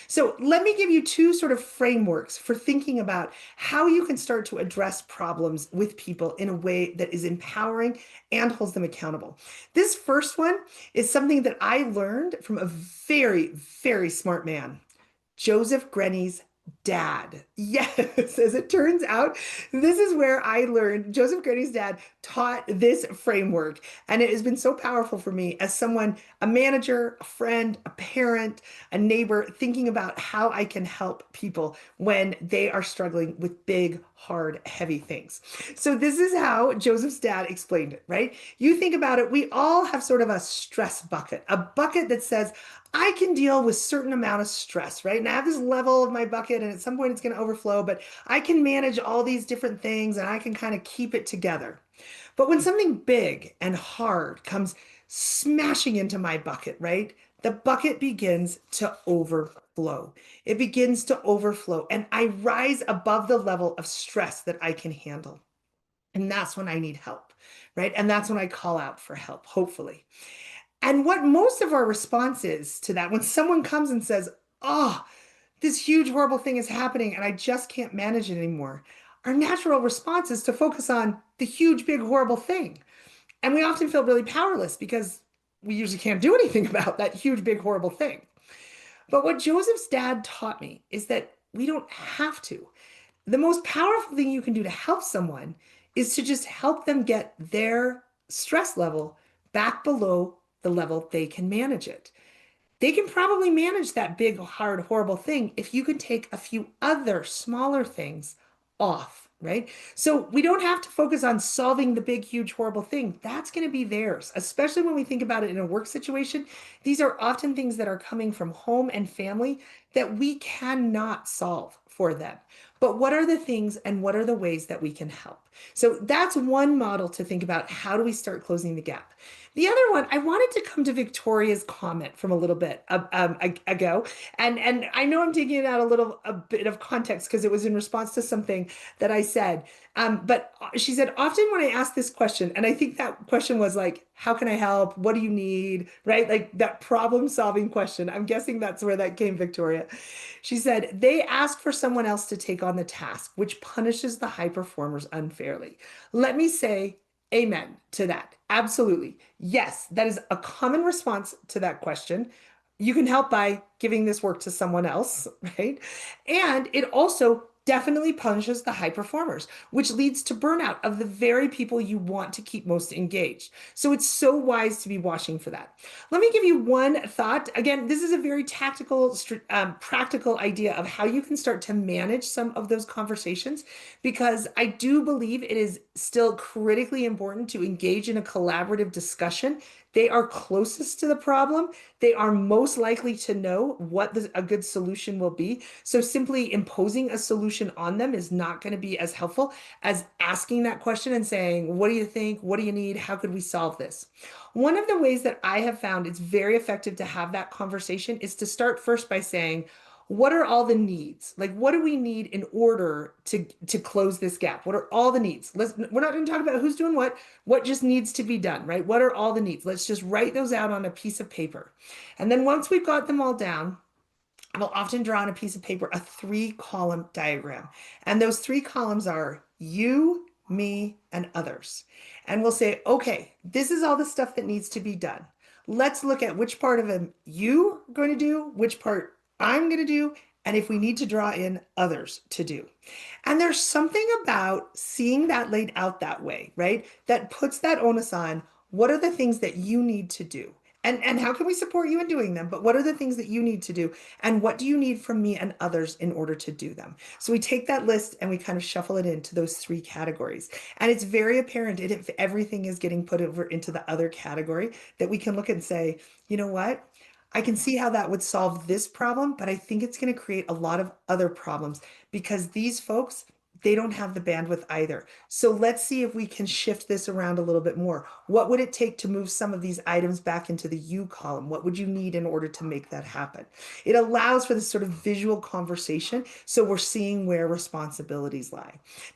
So let me give you two sort of frameworks for thinking about how you can start to address problems with people in a way that is empowering and holds them accountable. This first one is something that I learned from a very, very smart man, Joseph Grenny's dad. Yes, as it turns out, this is where I learned. Joseph Gregory's dad taught this framework, and it has been so powerful for me as someone, a manager, a friend, a parent, a neighbor, thinking about how I can help people when they are struggling with big, hard, heavy things. So this is how Joseph's dad explained it, right? You think about it, we all have sort of a stress bucket, a bucket that says, I can deal with certain amount of stress, right? And I have this level of my bucket, and at some point it's going to overflow, but I can manage all these different things and I can kind of keep it together. But when something big and hard comes smashing into my bucket, right? The bucket begins to overflow. It begins to overflow, and I rise above the level of stress that I can handle. And that's when I need help, right? And that's when I call out for help, hopefully. And what most of our response is to that, when someone comes and says, oh, this huge, horrible thing is happening and I just can't manage it anymore, our natural response is to focus on the huge, big, horrible thing. And we often feel really powerless because we usually can't do anything about that huge, big, horrible thing. But what Joseph's dad taught me is that we don't have to. The most powerful thing you can do to help someone is to just help them get their stress level back below the level they can manage it. They can probably manage that big, hard, horrible thing if you can take a few other smaller things off, right? So we don't have to focus on solving the big, huge, horrible thing. That's going to be theirs, especially when we think about it in a work situation. These are often things that are coming from home and family that we cannot solve for them. But what are the things and what are the ways that we can help? So that's one model to think about. How do we start closing the gap? The other one, I wanted to come to Victoria's comment from a little bit ago, and I know I'm taking it out a bit of context because it was in response to something that I said. But she said, often when I ask this question, and I think that question was like, how can I help? What do you need? Right? Like that problem solving question. I'm guessing that's where that came, Victoria. She said, they ask for someone else to take on the task, which punishes the high performers unfairly. Let me say, amen to that. Absolutely. Yes, that is a common response to that question. You can help by giving this work to someone else, right? And it also definitely punishes the high performers, which leads to burnout of the very people you want to keep most engaged. So it's so wise to be watching for that. Let me give you one thought. Again, this is a very tactical, practical idea of how you can start to manage some of those conversations, because I do believe it is still critically important to engage in a collaborative discussion. They are closest to the problem. They are most likely to know what a good solution will be. So simply imposing a solution on them is not going to be as helpful as asking that question and saying, what do you think? What do you need? How could we solve this? One of the ways that I have found it's very effective to have that conversation is to start first by saying, what are all the needs? Like, what do we need in order to close this gap? What are all the needs? We're not going to talk about who's doing what just needs to be done, right? What are all the needs? Let's just write those out on a piece of paper. And then once we've got them all down, I will often draw on a piece of paper a 3-column diagram. And those 3 columns are you, me, and others. And we'll say, okay, this is all the stuff that needs to be done. Let's look at which part of it you are going to do, which part I'm going to do, and if we need to draw in others to do. And there's something about seeing that laid out that way, right? That puts that onus on what are the things that you need to do? And how can we support you in doing them? But what are the things that you need to do? And what do you need from me and others in order to do them? So we take that list and we kind of shuffle it into those 3 categories. And it's very apparent if everything is getting put over into the other category that we can look and say, you know what? I can see how that would solve this problem, but I think it's going to create a lot of other problems because these folks, they don't have the bandwidth either. So let's see if we can shift this around a little bit more. What would it take to move some of these items back into the you column? What would you need in order to make that happen? It allows for this sort of visual conversation. So we're seeing where responsibilities lie. Now,